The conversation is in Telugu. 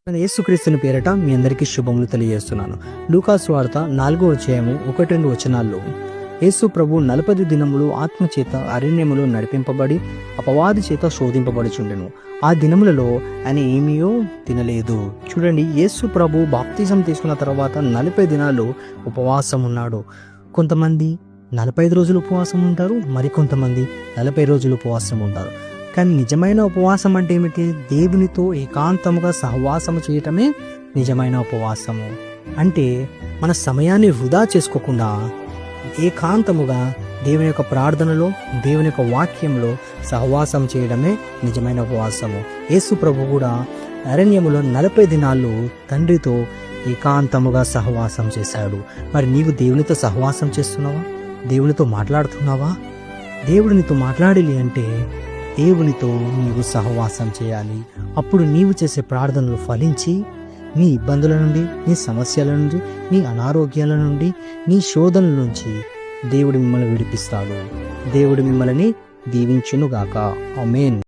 యేసుక్రీస్తుని పేరట మీ అందరికీ శుభములు తెలియజేస్తున్నాను. లూకా సువార్త 4వ అధ్యాయము 1-2 వచనాల్లో యేసు ప్రభు 40 దినములు ఆత్మచేత అరణ్యములో నడిపింపబడి అపవాది చేత శోధింపబడుచుండెను. ఆ దినములలో ఆయన ఏమీయో తినలేదు. చూడండి, యేసు ప్రభు బాప్తిజం తీసుకున్న తర్వాత 40 దినాలు ఉపవాసం ఉన్నాడు. కొంతమంది 45 రోజులు ఉపవాసం ఉంటారు, మరికొంతమంది 40 రోజులు ఉపవాసం ఉంటారు. కానీ నిజమైన ఉపవాసం అంటే ఏమిటి? దేవునితో ఏకాంతముగా సహవాసము చేయటమే నిజమైన ఉపవాసము. అంటే మన సమయాన్ని వృధా చేసుకోకుండా ఏకాంతముగా దేవుని యొక్క ప్రార్థనలో, దేవుని యొక్క వాక్యంలో సహవాసం చేయడమే నిజమైన ఉపవాసము. యేసు ప్రభు కూడా అరణ్యములో 40 దినాలు తండ్రితో ఏకాంతముగా సహవాసం చేశాడు. మరి నీవు దేవునితో సహవాసం చేస్తున్నావా? దేవునితో మాట్లాడుతున్నావా? దేవుడు నీతో మాట్లాడాలి అంటే దేవునితో నీవు సహవాసం చేయాలి. అప్పుడు నీవు చేసే ప్రార్థనలు ఫలించి నీ ఇబ్బందుల నుండి, నీ సమస్యల నుండి, నీ అనారోగ్యాల నుండి, నీ శోధనల నుంచి దేవుడు మిమ్మల్ని విడిపిస్తాడు. దేవుడు మిమ్మల్ని దీవించునుగాక. ఆమేన్.